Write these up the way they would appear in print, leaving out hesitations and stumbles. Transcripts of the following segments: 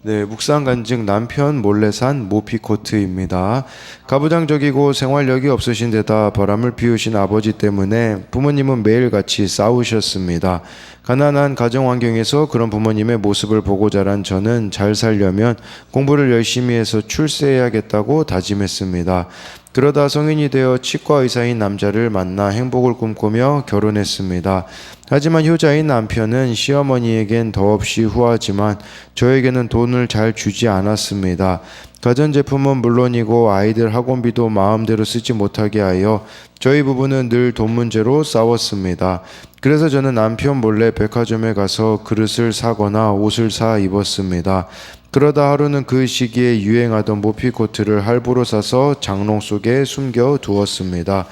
네, 묵상 간증 남편 몰래 산 모피코트입니다. 가부장적이고 생활력이 없으신 데다 바람을 피우신 아버지 때문에 부모님은 매일같이 싸우셨습니다. 가난한 가정 환경에서 그런 부모님의 모습을 보고 자란 저는 잘 살려면 공부를 열심히 해서 출세해야겠다고 다짐했습니다. 그러다 성인이 되어 치과 의사인 남자를 만나 행복을 꿈꾸며 결혼했습니다. 하지만 효자인 남편은 시어머니에겐 더없이 후하지만 저에게는 돈을 잘 주지 않았습니다. 가전제품은 물론이고 아이들 학원비도 마음대로 쓰지 못하게 하여 저희 부부는 늘 돈 문제로 싸웠습니다. 그래서 저는 남편 몰래 백화점에 가서 그릇을 사거나 옷을 사 입었습니다. 그러다 하루는 그 시기에 유행하던 모피코트를 할부로 사서 장롱 속에 숨겨 두었습니다.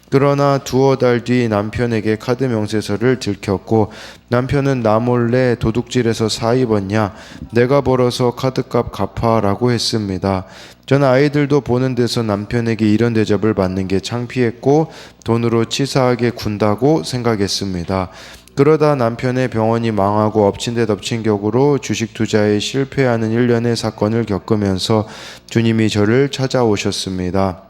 그러나 두어 달 뒤 남편에게 카드 명세서를 들켰고 남편은 나 몰래 도둑질해서 사 입었냐? 내가 벌어서 카드값 갚아라고 했습니다. 저는 아이들도 보는 데서 남편에게 이런 대접을 받는 게 창피했고 돈으로 치사하게 군다고 생각했습니다. 그러다 남편의 병원이 망하고 엎친 데 덮친 격으로 주식 투자에 실패하는 일련의 사건을 겪으면서 주님이 저를 찾아오셨습니다.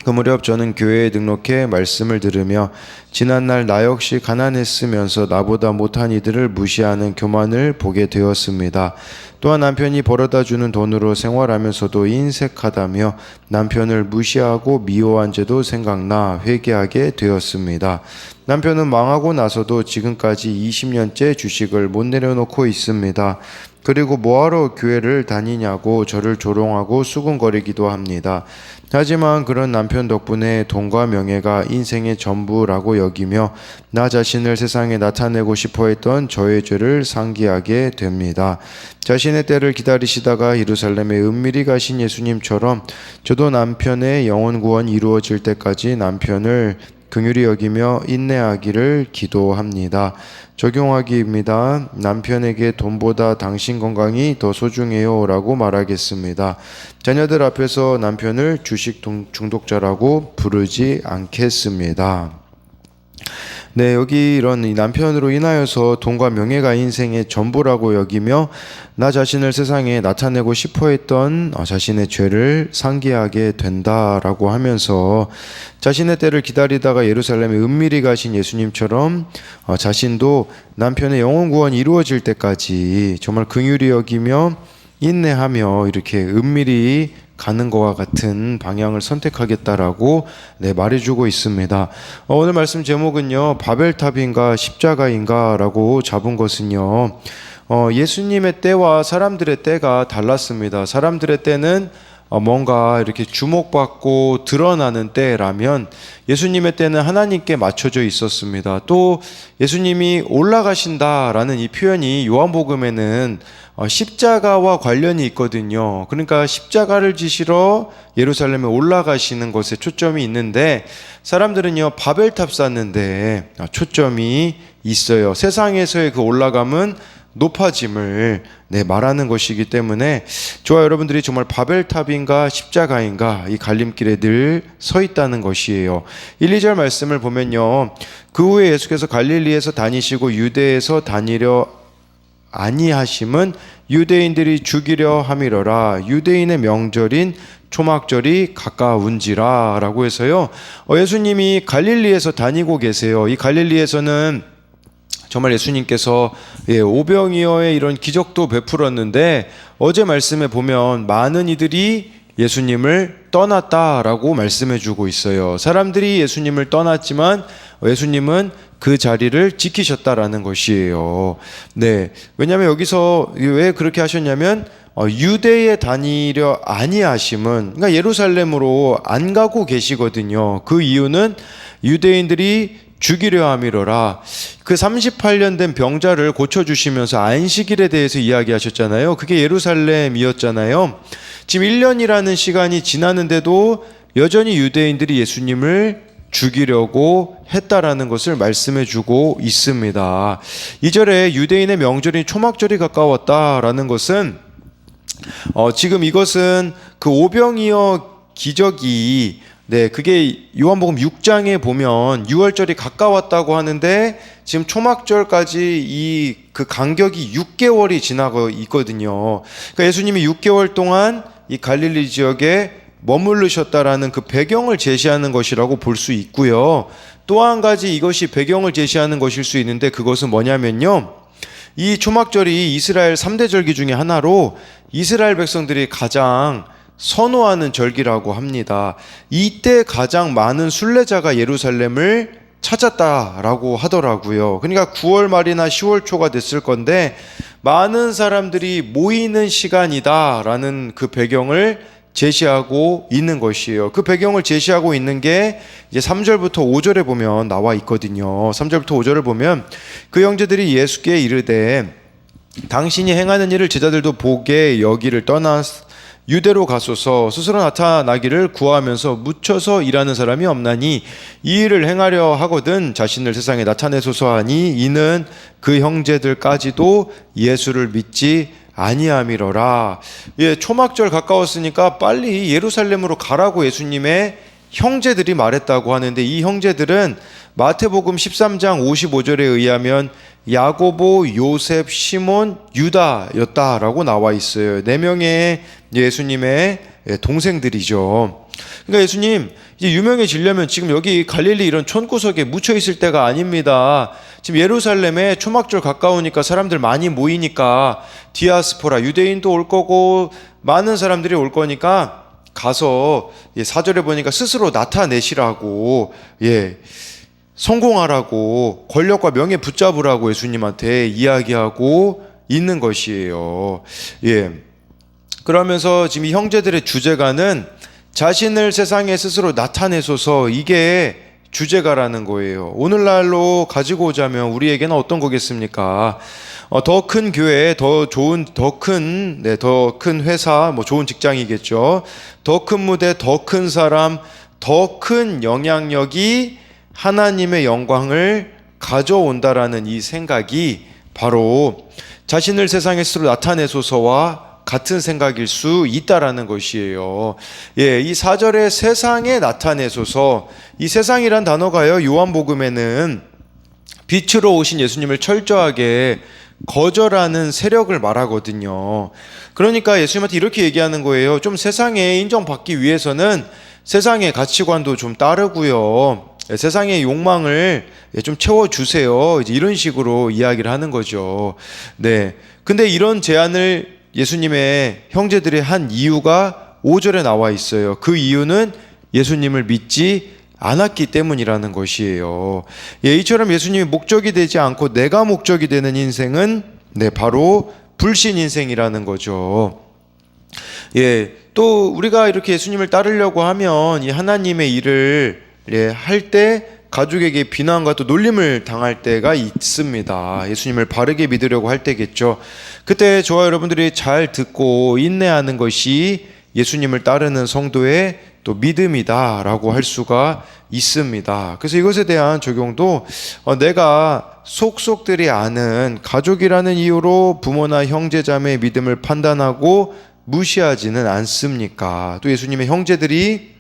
그 무렵 저는 교회에 등록해 말씀을 들으며 지난날 나 역시 가난했으면서 나보다 못한 이들을 무시하는 교만을 보게 되었습니다. 또한 남편이 벌어다 주는 돈으로 생활하면서도 인색하다며 남편을 무시하고 미워한 죄도 생각나 회개하게 되었습니다. 남편은 망하고 나서도 지금까지 20년째 주식을 못 내려놓고 있습니다. 그리고 뭐하러 교회를 다니냐고 저를 조롱하고 수군거리기도 합니다. 하지만 그런 남편 덕분에 돈과 명예가 인생의 전부라고 여기며 나 자신을 세상에 나타내고 싶어 했던 저의 죄를 상기하게 됩니다. 자신의 때를 기다리시다가 예루살렘에 은밀히 가신 예수님처럼 저도 남편의 영혼 구원이 이루어질 때까지 남편을 긍휼히 여기며 인내하기를 기도합니다. 적용하기입니다. 남편에게 돈보다 당신 건강이 더 소중해요 라고 말하겠습니다. 자녀들 앞에서 남편을 주식 중독자라고 부르지 않겠습니다. 네, 여기 이런 남편으로 인하여서 돈과 명예가 인생의 전부라고 여기며 나 자신을 세상에 나타내고 싶어 했던 자신의 죄를 상기하게 된다라고 하면서 자신의 때를 기다리다가 예루살렘에 은밀히 가신 예수님처럼 자신도 남편의 영혼 구원이 이루어질 때까지 정말 긍휼히 여기며 인내하며 이렇게 은밀히 가는 것과 같은 방향을 선택하겠다라고 말해주고 있습니다. 오늘 말씀 제목은요, 바벨탑인가 십자가인가 라고 잡은 것은요, 예수님의 때와 사람들의 때가 달랐습니다. 사람들의 때는 뭔가 이렇게 주목받고 드러나는 때라면 예수님의 때는 하나님께 맞춰져 있었습니다. 또 예수님이 올라가신다라는 이 표현이 요한복음에는 십자가와 관련이 있거든요. 그러니까 십자가를 지시러 예루살렘에 올라가시는 것에 초점이 있는데 사람들은요, 바벨탑 쌓는데 초점이 있어요. 세상에서의 그 올라감은 높아짐을 말하는 것이기 때문에 저와 여러분들이 정말 바벨탑인가 십자가인가 이 갈림길에 늘 서 있다는 것이에요. 1, 2절 말씀을 보면요, 그 후에 예수께서 갈릴리에서 다니시고 유대에서 다니려 아니하심은 유대인들이 죽이려 함이러라. 유대인의 명절인 초막절이 가까운지라 라고 해서요, 예수님이 갈릴리에서 다니고 계세요. 이 갈릴리에서는 정말 예수님께서 오병이어의 이런 기적도 베풀었는데 어제 말씀에 보면 많은 이들이 예수님을 떠났다라고 말씀해 주고 있어요. 사람들이 예수님을 떠났지만 예수님은 그 자리를 지키셨다라는 것이에요. 네, 왜냐하면 여기서 왜 그렇게 하셨냐면 유대에 다니려 아니하심은, 그러니까 예루살렘으로 안 가고 계시거든요. 그 이유는 유대인들이 죽이려 함이로라. 그 38년 된 병자를 고쳐주시면서 안식일에 대해서 이야기하셨잖아요. 그게 예루살렘이었잖아요. 지금 1년이라는 시간이 지났는데도 여전히 유대인들이 예수님을 죽이려고 했다라는 것을 말씀해 주고 있습니다. 2절에 유대인의 명절인 초막절이 가까웠다라는 것은 지금 이것은 그 오병이어 기적이 네, 그게 요한복음 6장에 보면 유월절이 가까웠다고 하는데 지금 초막절까지 그 간격이 6개월이 지나고 있거든요. 그러니까 예수님이 6개월 동안 이 갈릴리 지역에 머무르셨다라는 그 배경을 제시하는 것이라고 볼 수 있고요. 또 한 가지 이것이 배경을 제시하는 것일 수 있는데 그것은 뭐냐면요. 이 초막절이 이스라엘 3대 절기 중에 하나로 이스라엘 백성들이 가장 선호하는 절기라고 합니다. 이때 가장 많은 순례자가 예루살렘을 찾았다라고 하더라고요. 그러니까 9월 말이나 10월 초가 됐을 건데 많은 사람들이 모이는 시간이다라는 그 배경을 제시하고 있는 것이에요. 그 배경을 제시하고 있는 게 이제 3절부터 5절에 보면 나와 있거든요. 3절부터 5절을 보면 그 형제들이 예수께 이르되 당신이 행하는 일을 제자들도 보게 여기를 떠나 유대로 가소서. 스스로 나타나기를 구하면서 묻혀서 일하는 사람이 없나니 이 일을 행하려 하거든 자신을 세상에 나타내소서 하니 이는 그 형제들까지도 예수를 믿지 아니함이로라. 예, 초막절 가까웠으니까 빨리 예루살렘으로 가라고 예수님의 형제들이 말했다고 하는데 이 형제들은 마태복음 13장 55절에 의하면 야고보, 요셉, 시몬, 유다였다라고 나와 있어요. 4명의 예수님의 동생들이죠. 그러니까 예수님 이제 유명해지려면 지금 여기 갈릴리 이런 촌구석에 묻혀 있을 때가 아닙니다. 지금 예루살렘에 초막절 가까우니까 사람들 많이 모이니까 디아스포라 유대인도 올 거고 많은 사람들이 올 거니까 가서 4절에 보니까 스스로 나타내시라고 성공하라고 권력과 명예 붙잡으라고 예수님한테 이야기하고 있는 것이에요. 그러면서 지금 이 형제들의 주제가는 자신을 세상에 스스로 나타내소서, 이게 주제가라는 거예요. 오늘날로 가지고 오자면 우리에게는 어떤 거겠습니까? 더 큰 교회, 더 큰 회사, 좋은 직장이겠죠. 더 큰 무대, 더 큰 사람, 더 큰 영향력이 하나님의 영광을 가져온다라는 이 생각이 바로 자신을 세상에 스스로 나타내소서와 같은 생각일 수 있다라는 것이에요. 이 4절에 세상에 나타내소서, 이 세상이란 단어가요, 요한복음에는 빛으로 오신 예수님을 철저하게 거절하는 세력을 말하거든요. 그러니까 예수님한테 이렇게 얘기하는 거예요. 좀 세상에 인정받기 위해서는 세상의 가치관도 좀 따르고요, 세상의 욕망을 좀 채워주세요, 이제 이런 식으로 이야기를 하는 거죠. 근데 이런 제안을 예수님의 형제들이 한 이유가 5절에 나와 있어요. 그 이유는 예수님을 믿지 않았기 때문이라는 것이에요. 이처럼 예수님이 목적이 되지 않고 내가 목적이 되는 인생은 바로 불신 인생이라는 거죠. 또 우리가 이렇게 예수님을 따르려고 하면 이 하나님의 일을 할 때 가족에게 비난과 또 놀림을 당할 때가 있습니다. 예수님을 바르게 믿으려고 할 때겠죠. 그때 저와 여러분들이 잘 듣고 인내하는 것이 예수님을 따르는 성도의 또 믿음이다라고 할 수가 있습니다. 그래서 이것에 대한 적용도 내가 속속들이 아는 가족이라는 이유로 부모나 형제자매의 믿음을 판단하고 무시하지는 않습니까? 또 예수님의 형제들이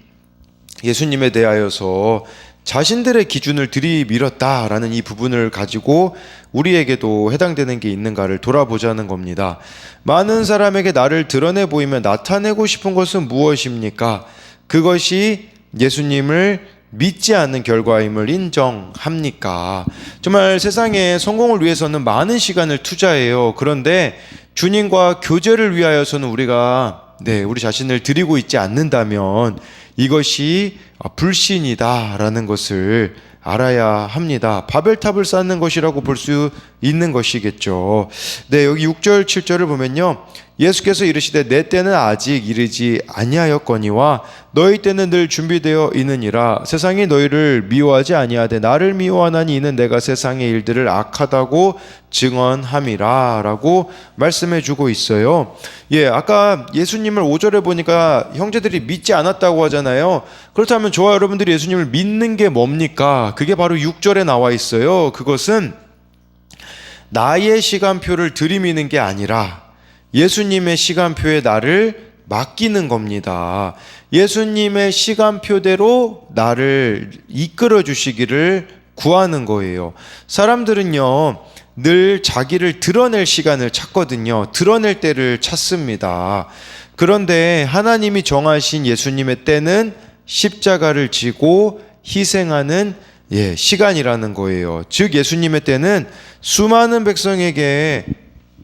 예수님에 대하여서 자신들의 기준을 들이밀었다라는 이 부분을 가지고 우리에게도 해당되는 게 있는가를 돌아보자는 겁니다. 많은 사람에게 나를 드러내 보이며 나타내고 싶은 것은 무엇입니까? 그것이 예수님을 믿지 않는 결과임을 인정합니까? 정말 세상에 성공을 위해서는 많은 시간을 투자해요. 그런데 주님과 교제를 위하여서는 우리가 우리 자신을 드리고 있지 않는다면 이것이 불신이다라는 것을 알아야 합니다. 바벨탑을 쌓는 것이라고 볼 수 있는 것이겠죠. 여기 6절 7절을 보면요, 예수께서 이르시되 내 때는 아직 이르지 아니하였거니와 너희 때는 늘 준비되어 있느니라. 세상이 너희를 미워하지 아니하되 나를 미워하나니 이는 내가 세상의 일들을 악하다고 증언함이라 라고 말씀해 주고 있어요. 아까 예수님을 5절에 보니까 형제들이 믿지 않았다고 하잖아요. 그렇다면 저와 여러분들이 예수님을 믿는 게 뭡니까? 그게 바로 6절에 나와 있어요. 그것은 나의 시간표를 들이미는 게 아니라 예수님의 시간표에 나를 맡기는 겁니다. 예수님의 시간표대로 나를 이끌어 주시기를 구하는 거예요. 사람들은요, 늘 자기를 드러낼 시간을 찾거든요. 드러낼 때를 찾습니다. 그런데 하나님이 정하신 예수님의 때는 십자가를 지고 희생하는 시간이라는 거예요. 즉 예수님의 때는 수많은 백성에게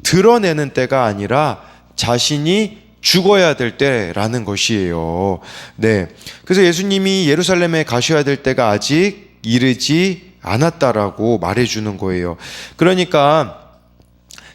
드러내는 때가 아니라 자신이 죽어야 될 때라는 것이에요. 네. 그래서 예수님이 예루살렘에 가셔야 될 때가 아직 이르지 않았다라고 말해주는 거예요. 그러니까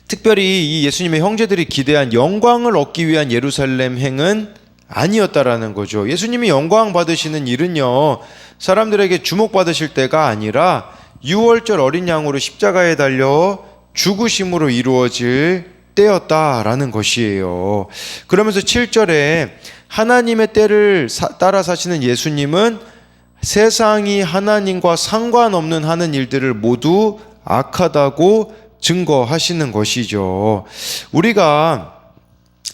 특별히 이 예수님의 형제들이 기대한 영광을 얻기 위한 예루살렘 행은 아니었다라는 거죠. 예수님이 영광 받으시는 일은요, 사람들에게 주목받으실 때가 아니라 6월절 어린 양으로 십자가에 달려 죽으심으로 이루어질 때였다라는 것이에요. 그러면서 7절에 하나님의 때를 따라 사시는 예수님은 세상이 하나님과 상관없는 하는 일들을 모두 악하다고 증거하시는 것이죠. 우리가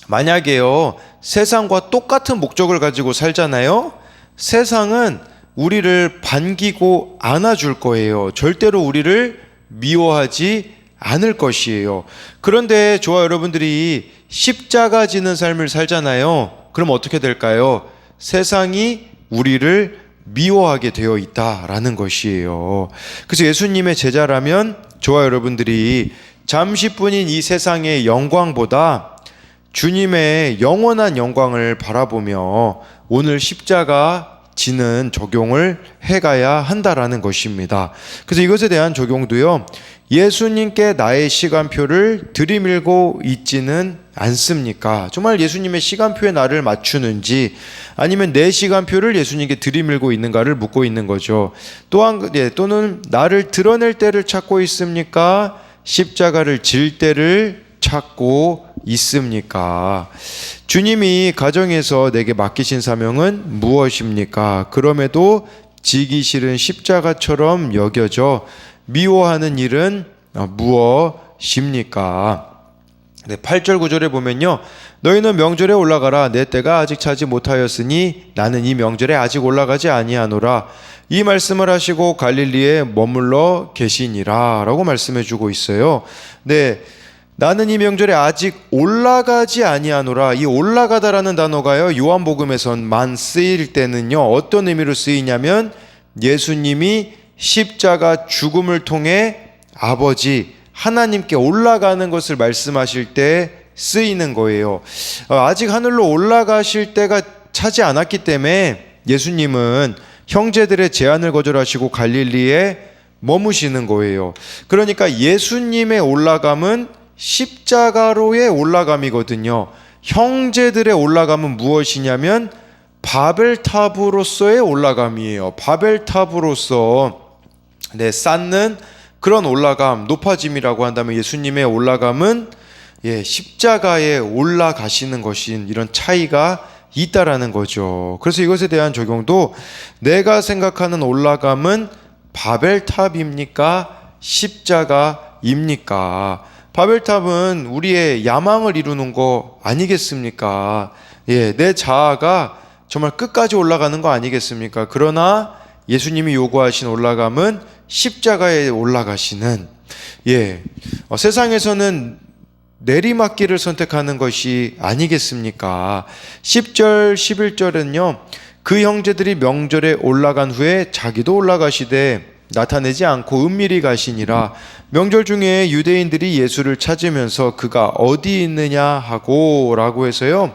만약에요, 세상과 똑같은 목적을 가지고 살잖아요. 세상은 우리를 반기고 안아줄 거예요. 절대로 우리를 미워하지 않을 것이에요. 그런데 저와 여러분들이 십자가 지는 삶을 살잖아요. 그럼 어떻게 될까요? 세상이 우리를 미워하게 되어 있다라는 것이에요. 그래서 예수님의 제자라면 저와 여러분들이 잠시뿐인 이 세상의 영광보다 주님의 영원한 영광을 바라보며 오늘 십자가 지는 적용을 해가야 한다라는 것입니다. 그래서 이것에 대한 적용도요, 예수님께 나의 시간표를 들이밀고 있지는 않습니까? 정말 예수님의 시간표에 나를 맞추는지 아니면 내 시간표를 예수님께 들이밀고 있는가를 묻고 있는 거죠. 또는 나를 드러낼 때를 찾고 있습니까? 십자가를 질 때를 찾고 있습니까? 주님이 가정에서 내게 맡기신 사명은 무엇입니까? 그럼에도 지기 싫은 십자가처럼 여겨져 미워하는 일은 무엇입니까? 8절 9절에 보면요, 너희는 명절에 올라가라. 내 때가 아직 차지 못하였으니 나는 이 명절에 아직 올라가지 아니하노라. 이 말씀을 하시고 갈릴리에 머물러 계시니라 라고 말씀해 주고 있어요. 네, 나는 이 명절에 아직 올라가지 아니하노라. 이 올라가다라는 단어가요, 요한복음에서만 쓰일 때는요, 어떤 의미로 쓰이냐면 예수님이 십자가 죽음을 통해 아버지 하나님께 올라가는 것을 말씀하실 때 쓰이는 거예요. 아직 하늘로 올라가실 때가 차지 않았기 때문에 예수님은 형제들의 제안을 거절하시고 갈릴리에 머무시는 거예요. 그러니까 예수님의 올라감은 십자가로의 올라감이거든요. 형제들의 올라감은 무엇이냐면 바벨탑으로서의 올라감이에요. 바벨탑으로서 쌓는 그런 올라감, 높아짐이라고 한다면 예수님의 올라감은 십자가에 올라가시는 것인 이런 차이가 있다라는 거죠. 그래서 이것에 대한 적용도 내가 생각하는 올라감은 바벨탑입니까? 십자가입니까? 바벨탑은 우리의 야망을 이루는 거 아니겠습니까? 내 자아가 정말 끝까지 올라가는 거 아니겠습니까? 그러나 예수님이 요구하신 올라감은 십자가에 올라가시는, 세상에서는 내리막길을 선택하는 것이 아니겠습니까? 10절 11절은요 그 형제들이 명절에 올라간 후에 자기도 올라가시되 나타내지 않고 은밀히 가시니라. 명절 중에 유대인들이 예수를 찾으면서 그가 어디 있느냐 하고 라고 해서요,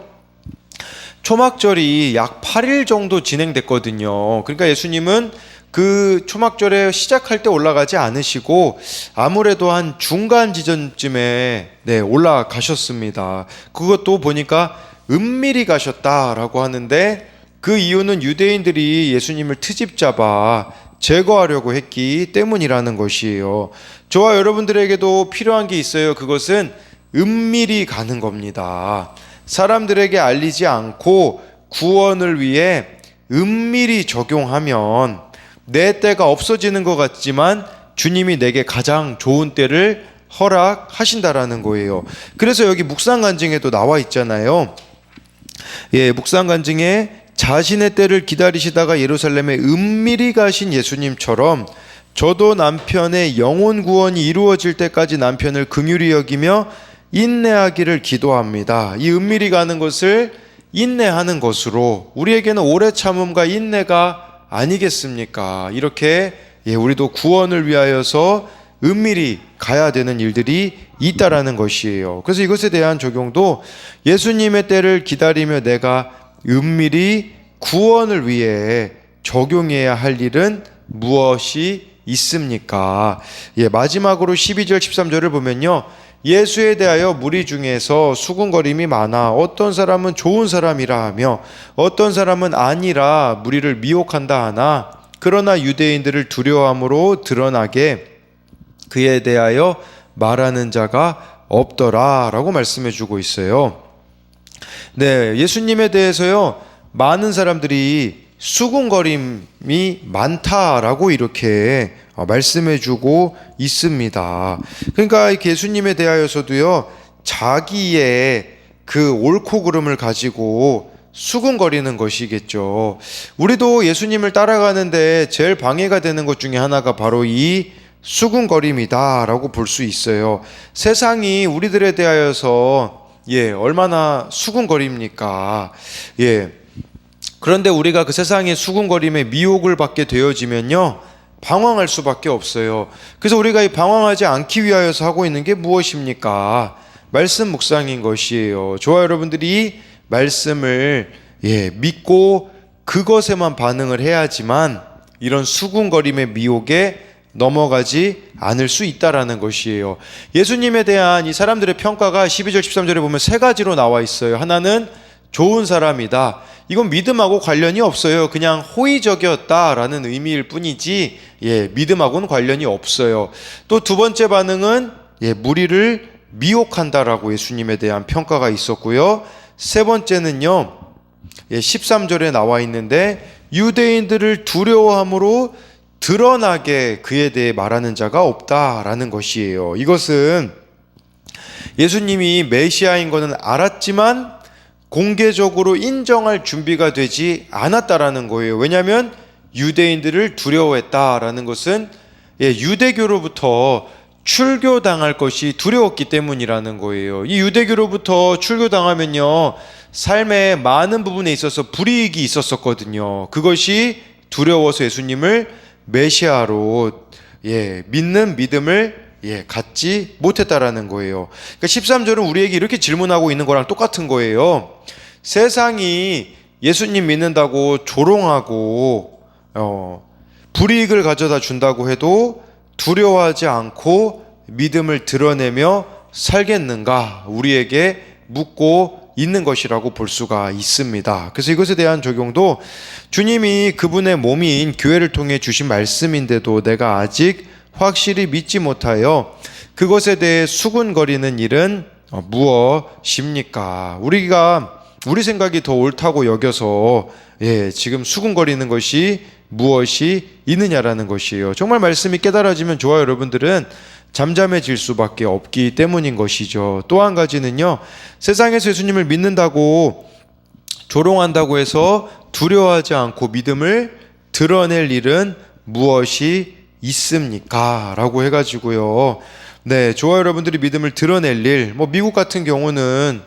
초막절이 약 8일 정도 진행됐거든요. 그러니까 예수님은 그 초막절에 시작할 때 올라가지 않으시고 아무래도 한 중간 지점쯤에 올라가셨습니다. 그것도 보니까 은밀히 가셨다라고 하는데 그 이유는 유대인들이 예수님을 트집 잡아 제거하려고 했기 때문이라는 것이에요. 저와 여러분들에게도 필요한 게 있어요. 그것은 은밀히 가는 겁니다. 사람들에게 알리지 않고 구원을 위해 은밀히 적용하면 내 때가 없어지는 것 같지만 주님이 내게 가장 좋은 때를 허락하신다라는 거예요. 그래서 여기 묵상 간증에도 나와 있잖아요. 묵상 간증에 자신의 때를 기다리시다가 예루살렘에 은밀히 가신 예수님처럼 저도 남편의 영혼 구원이 이루어질 때까지 남편을 긍휼히 여기며 인내하기를 기도합니다. 이 은밀히 가는 것을 인내하는 것으로 우리에게는 오래 참음과 인내가 아니겠습니까? 이렇게 우리도 구원을 위하여서 은밀히 가야 되는 일들이 있다라는 것이에요. 그래서 이것에 대한 적용도 예수님의 때를 기다리며 내가 은밀히 구원을 위해 적용해야 할 일은 무엇이 있습니까? 마지막으로 12절 13절을 보면요, 예수에 대하여 무리 중에서 수군거림이 많아 어떤 사람은 좋은 사람이라 하며 어떤 사람은 아니라 무리를 미혹한다 하나 그러나 유대인들을 두려워함으로 드러나게 그에 대하여 말하는 자가 없더라 라고 말씀해 주고 있어요. 예수님에 대해서요, 많은 사람들이 수군거림이 많다라고 이렇게 말씀해 주고 있습니다. 그러니까 예수님에 대하여서도요, 자기의 그 옳고 그름을 가지고 수군거리는 것이겠죠. 우리도 예수님을 따라가는데 제일 방해가 되는 것 중에 하나가 바로 이 수군거림이다 라고 볼 수 있어요. 세상이 우리들에 대하여서 얼마나 수군거립니까? 그런데 우리가 그 세상의 수군거림에 미혹을 받게 되어지면요, 방황할 수밖에 없어요. 그래서 우리가 이 방황하지 않기 위하여서 하고 있는 게 무엇입니까? 말씀 묵상인 것이에요. 저와 여러분들이 말씀을 믿고 그것에만 반응을 해야지만 이런 수군거림의 미혹에 넘어가지 않을 수 있다라는 것이에요. 예수님에 대한 이 사람들의 평가가 12절 13절에 보면 세 가지로 나와 있어요. 하나는 좋은 사람이다. 이건 믿음하고 관련이 없어요. 그냥 호의적이었다라는 의미일 뿐이지 믿음하고는 관련이 없어요. 또 두 번째 반응은 무리를 미혹한다라고 예수님에 대한 평가가 있었고요. 세 번째는요, 13절에 나와 있는데 유대인들을 두려워함으로 드러나게 그에 대해 말하는 자가 없다라는 것이에요. 이것은 예수님이 메시아인 것은 알았지만 공개적으로 인정할 준비가 되지 않았다라는 거예요. 왜냐하면 유대인들을 두려워했다라는 것은 유대교로부터 출교당할 것이 두려웠기 때문이라는 거예요. 이 유대교로부터 출교당하면요, 삶의 많은 부분에 있어서 불이익이 있었었거든요. 그것이 두려워서 예수님을 메시아로 믿는 믿음을 갖지 못했다라는 거예요. 그러니까 13절은 우리에게 이렇게 질문하고 있는 거랑 똑같은 거예요. 세상이 예수님 믿는다고 조롱하고 불이익을 가져다 준다고 해도 두려워하지 않고 믿음을 드러내며 살겠는가? 우리에게 묻고 있는 것이라고 볼 수가 있습니다. 그래서 이것에 대한 적용도 주님이 그분의 몸인 교회를 통해 주신 말씀인데도 내가 아직 확실히 믿지 못하여 그것에 대해 수군거리는 일은 무엇입니까? 우리 생각이 더 옳다고 여겨서 지금 수군거리는 것이 무엇이 있느냐라는 것이에요. 정말 말씀이 깨달아지면 저와 여러분들은 잠잠해질 수밖에 없기 때문인 것이죠. 또 한 가지는요, 세상에서 예수님을 믿는다고 조롱한다고 해서 두려워하지 않고 믿음을 드러낼 일은 무엇이 있습니까? 라고 해가지고요, 저와 여러분들이 믿음을 드러낼 일, 미국 같은 경우는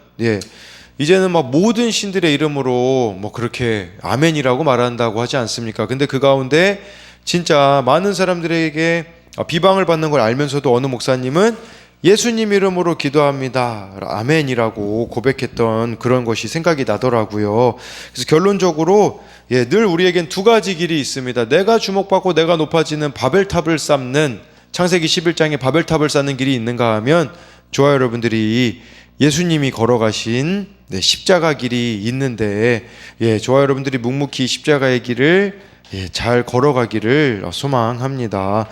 이제는 모든 신들의 이름으로 그렇게 아멘이라고 말한다고 하지 않습니까? 근데 그 가운데 진짜 많은 사람들에게 비방을 받는 걸 알면서도 어느 목사님은 예수님 이름으로 기도합니다, 아멘이라고 고백했던 그런 것이 생각이 나더라고요. 그래서 결론적으로 늘 우리에겐 두 가지 길이 있습니다. 내가 주목받고 내가 높아지는 바벨탑을 쌓는, 창세기 11장에 바벨탑을 쌓는 길이 있는가 하면 저와 여러분들이 예수님이 걸어가신 십자가 길이 있는데 저와 여러분들이 묵묵히 십자가의 길을 잘 걸어가기를 소망합니다.